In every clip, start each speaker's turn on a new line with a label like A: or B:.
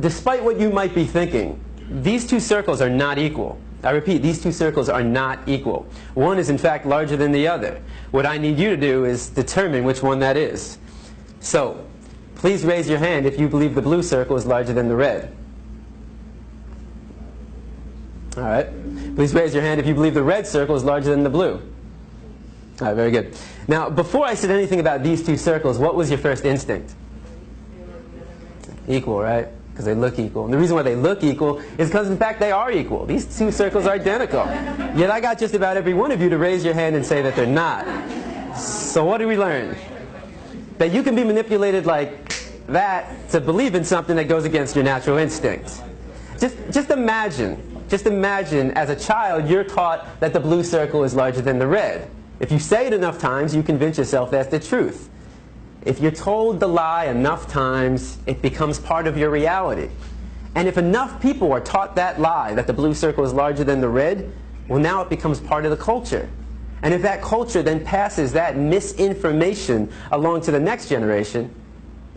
A: despite what you might be thinking, these two circles are not equal. I repeat, these two circles are not equal. One is in fact larger than the other. What I need you to do is determine which one that is. So, please raise your hand if you believe the blue circle is larger than the red. All right. Please raise your hand if you believe the red circle is larger than the blue. All right, very good. Now, before I said anything about these two circles, what was your first instinct? Equal, right? Because they look equal. And the reason why they look equal is because, in fact, they are equal. These two circles are identical. Yet I got just about every one of you to raise your hand and say that they're not. So what do we learn? That you can be manipulated like that to believe in something that goes against your natural instinct. Just imagine as a child you're taught that the blue circle is larger than the red. If you say it enough times, you convince yourself that's the truth. If you're told the lie enough times, it becomes part of your reality. And if enough people are taught that lie, that the blue circle is larger than the red, well, now it becomes part of the culture. And if that culture then passes that misinformation along to the next generation,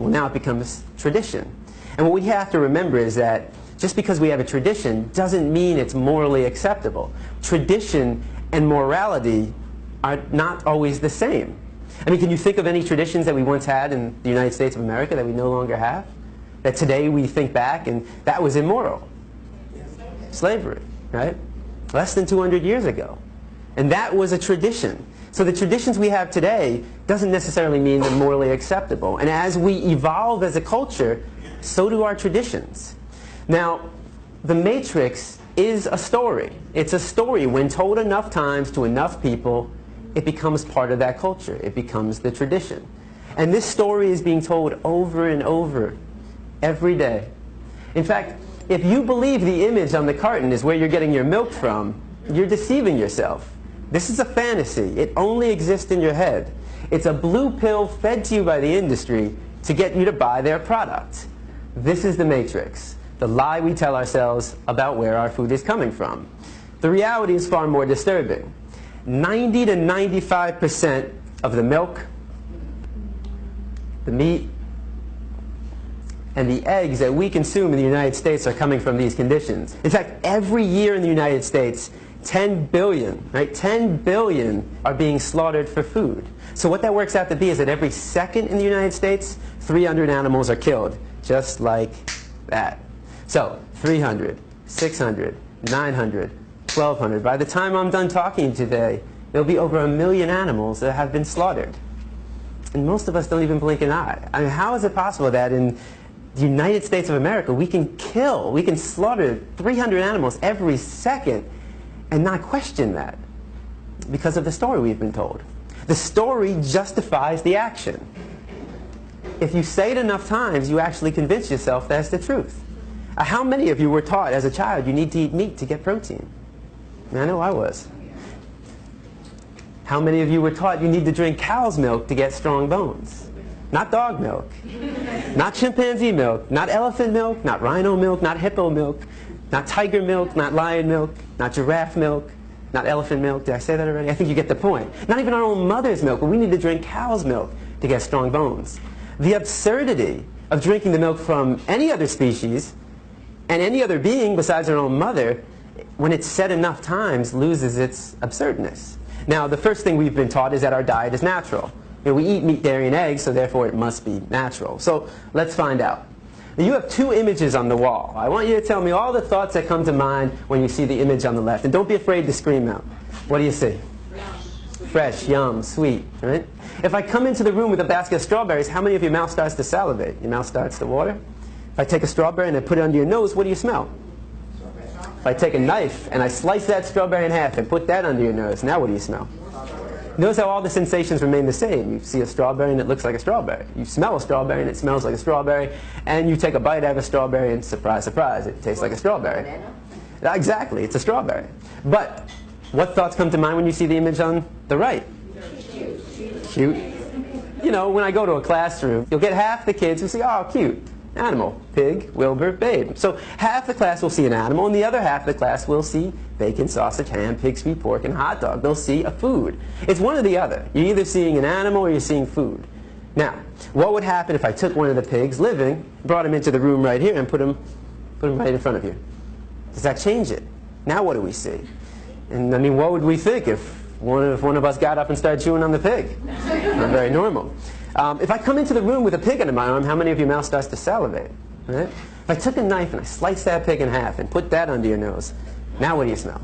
A: well, now it becomes tradition. And what we have to remember is that just because we have a tradition doesn't mean it's morally acceptable. Tradition and morality are not always the same. I mean, can you think of any traditions that we once had in the United States of America that we no longer have? That today we think back and that was immoral? Slavery, right? Less than 200 years ago. And that was a tradition. So the traditions we have today doesn't necessarily mean they're morally acceptable. And as we evolve as a culture, so do our traditions. Now, The Matrix is a story. It's a story. When told enough times to enough people, it becomes part of that culture. It becomes the tradition. And this story is being told over and over every day. In fact, if you believe the image on the carton is where you're getting your milk from, you're deceiving yourself. This is a fantasy. It only exists in your head. It's a blue pill fed to you by the industry to get you to buy their product. This is the Matrix, the lie we tell ourselves about where our food is coming from. The reality is far more disturbing. 90 to 95% of the milk, the meat, and the eggs that we consume in the United States are coming from these conditions. In fact, every year in the United States, 10 billion, right? 10 billion are being slaughtered for food. So what that works out to be is that every second in the United States, 300 animals are killed, just like that. So 300, 600, 900, 1,200. By the time I'm done talking today, there'll be over 1 million animals that have been slaughtered. And most of us don't even blink an eye. I mean, how is it possible that in the United States of America we can slaughter 300 animals every second and not question that? Because of the story we've been told. The story justifies the action. If you say it enough times, you actually convince yourself that's the truth. How many of you were taught as a child you need to eat meat to get protein? I know I was. How many of you were taught you need to drink cow's milk to get strong bones? Not dog milk, not chimpanzee milk, not elephant milk, not rhino milk, not hippo milk, not tiger milk, not lion milk, not giraffe milk, not elephant milk. Did I say that already? I think you get the point. Not even our own mother's milk, but we need to drink cow's milk to get strong bones. The absurdity of drinking the milk from any other species and any other being besides our own mother, when it's said enough times, loses its absurdness. Now, the first thing we've been taught is that our diet is natural. You know, we eat meat, dairy, and eggs, so therefore it must be natural. So let's find out. Now, you have two images on the wall. I want you to tell me all the thoughts that come to mind when you see the image on the left. And don't be afraid to scream out. What do you see? Fresh, yum, sweet, right? If I come into the room with a basket of strawberries, how many of your mouth starts to salivate? Your mouth starts to water? If I take a strawberry and I put it under your nose, what do you smell? If I take a knife and I slice that strawberry in half and put that under your nose, now what do you smell? Notice how all the sensations remain the same. You see a strawberry and it looks like a strawberry. You smell a strawberry and it smells like a strawberry. And you take a bite out of a strawberry and surprise, surprise, it tastes like a strawberry. Exactly, it's a strawberry. But what thoughts come to mind when you see the image on the right? Cute. You know, when I go to a classroom, you'll get half the kids who say, oh, cute. Animal, pig, Wilbur, babe. So half the class will see an animal, and the other half of the class will see bacon, sausage, ham, pig, sweet pork, and hot dog. They'll see a food. It's one or the other. You're either seeing an animal or you're seeing food. Now, what would happen if I took one of the pigs living, brought him into the room right here, and put him right in front of you? Does that change it? Now what do we see? And I mean, what would we think if one of us got up and started chewing on the pig? Not very normal. If I come into the room with a pig under my arm, how many of your mouth starts to salivate? Right? If I took a knife and I sliced that pig in half and put that under your nose, now what do you smell?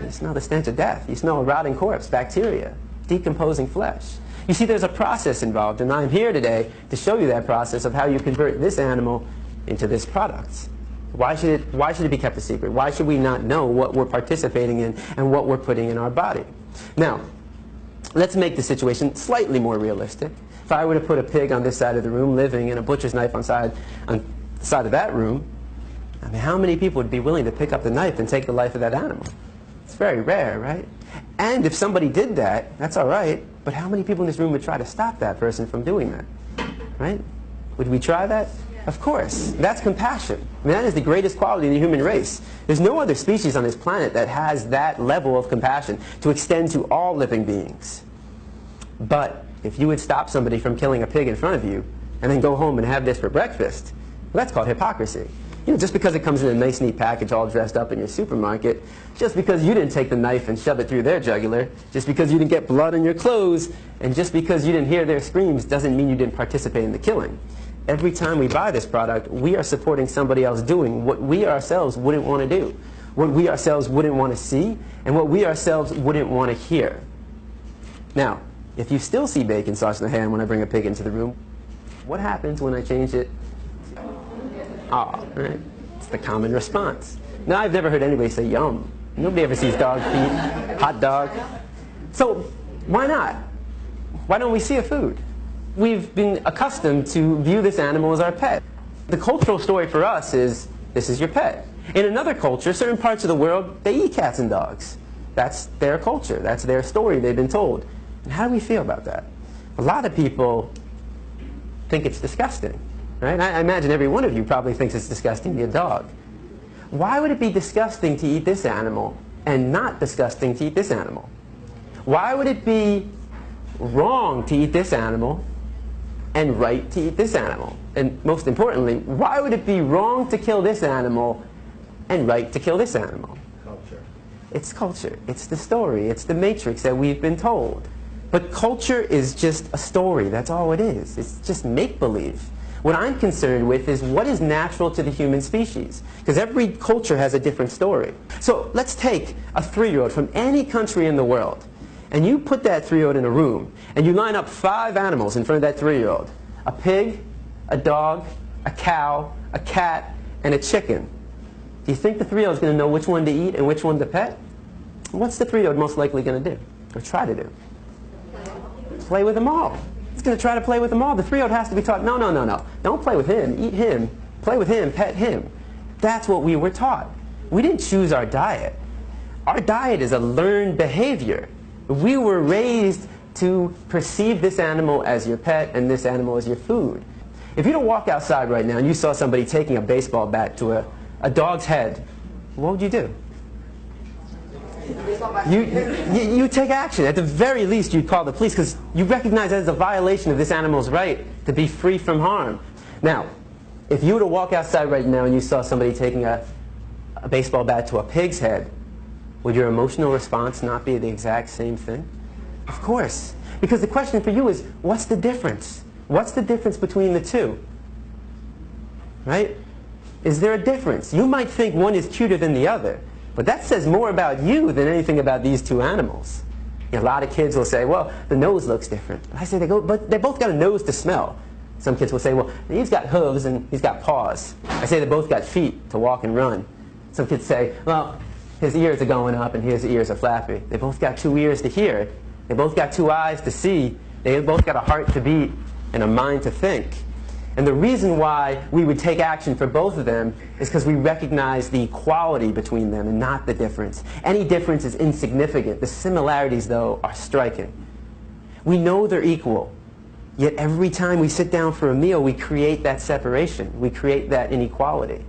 A: You smell the stench of death. You smell a rotting corpse, bacteria, decomposing flesh. You see, there's a process involved, and I'm here today to show you that process of how you convert this animal into this product. Why should it be kept a secret? Why should we not know what we're participating in and what we're putting in our body? Now, let's make the situation slightly more realistic. If I were to put a pig on this side of the room living and a butcher's knife on the side of that room, I mean, how many people would be willing to pick up the knife and take the life of that animal? It's very rare, right? And if somebody did that, that's all right, but how many people in this room would try to stop that person from doing that? Right? Would we try that? Of course. That's compassion. I mean, that is the greatest quality in the human race. There's no other species on this planet that has that level of compassion to extend to all living beings. But if you would stop somebody from killing a pig in front of you and then go home and have this for breakfast, well, that's called hypocrisy. You know, just because it comes in a nice, neat package all dressed up in your supermarket, just because you didn't take the knife and shove it through their jugular, just because you didn't get blood on your clothes, and just because you didn't hear their screams doesn't mean you didn't participate in the killing. Every time we buy this product, we are supporting somebody else doing what we ourselves wouldn't want to do, what we ourselves wouldn't want to see, and what we ourselves wouldn't want to hear. Now, if you still see bacon sauce in the ham when I bring a pig into the room, what happens when I change it? Ah, right? It's the common response. Now, I've never heard anybody say yum. Nobody ever sees dog feet, hot dog. So, why not? Why don't we see a food? We've been accustomed to view this animal as our pet. The cultural story for us is, this is your pet. In another culture, certain parts of the world, they eat cats and dogs. That's their culture. That's their story they've been told. And how do we feel about that? A lot of people think it's disgusting. Right? I imagine every one of you probably thinks it's disgusting to eat a dog. Why would it be disgusting to eat this animal and not disgusting to eat this animal? Why would it be wrong to eat this animal and right to eat this animal? And most importantly, why would it be wrong to kill this animal and right to kill this animal?
B: Culture.
A: It's culture. It's the story. It's the matrix that we've been told. But culture is just a story. That's all it is. It's just make-believe. What I'm concerned with is what is natural to the human species. Because every culture has a different story. So let's take a 3-year-old from any country in the world, and you put that 3-year-old in a room, and you line up 5 animals in front of that 3-year-old. A pig, a dog, a cow, a cat, and a chicken. Do you think the 3-year-old is going to know which one to eat and which one to pet? What's the 3-year-old most likely going to do, or try to do? Play with them all. It's going to try to play with them all. The 3-year-old has to be taught, no. Don't play with him. Eat him. Play with him. Pet him. That's what we were taught. We didn't choose our diet. Our diet is a learned behavior. We were raised to perceive this animal as your pet and this animal as your food. If you don't walk outside right now and you saw somebody taking a baseball bat to a dog's head, what would you do? You take action. At the very least, you'd call the police because you recognize that as a violation of this animal's right to be free from harm. Now, if you were to walk outside right now and you saw somebody taking a baseball bat to a pig's head, would your emotional response not be the exact same thing? Of course. Because the question for you is, what's the difference? What's the difference between the two? Right? Is there a difference? You might think one is cuter than the other. But that says more about you than anything about these 2 animals. You know, a lot of kids will say, well, the nose looks different. I say, but they both got a nose to smell. Some kids will say, well, he's got hooves and he's got paws. I say they both got feet to walk and run. Some kids say, well, his ears are going up and his ears are flappy. They both got 2 ears to hear. They both got 2 eyes to see. They both got a heart to beat and a mind to think. And the reason why we would take action for both of them is because we recognize the equality between them and not the difference. Any difference is insignificant. The similarities, though, are striking. We know they're equal, yet every time we sit down for a meal, we create that separation. We create that inequality.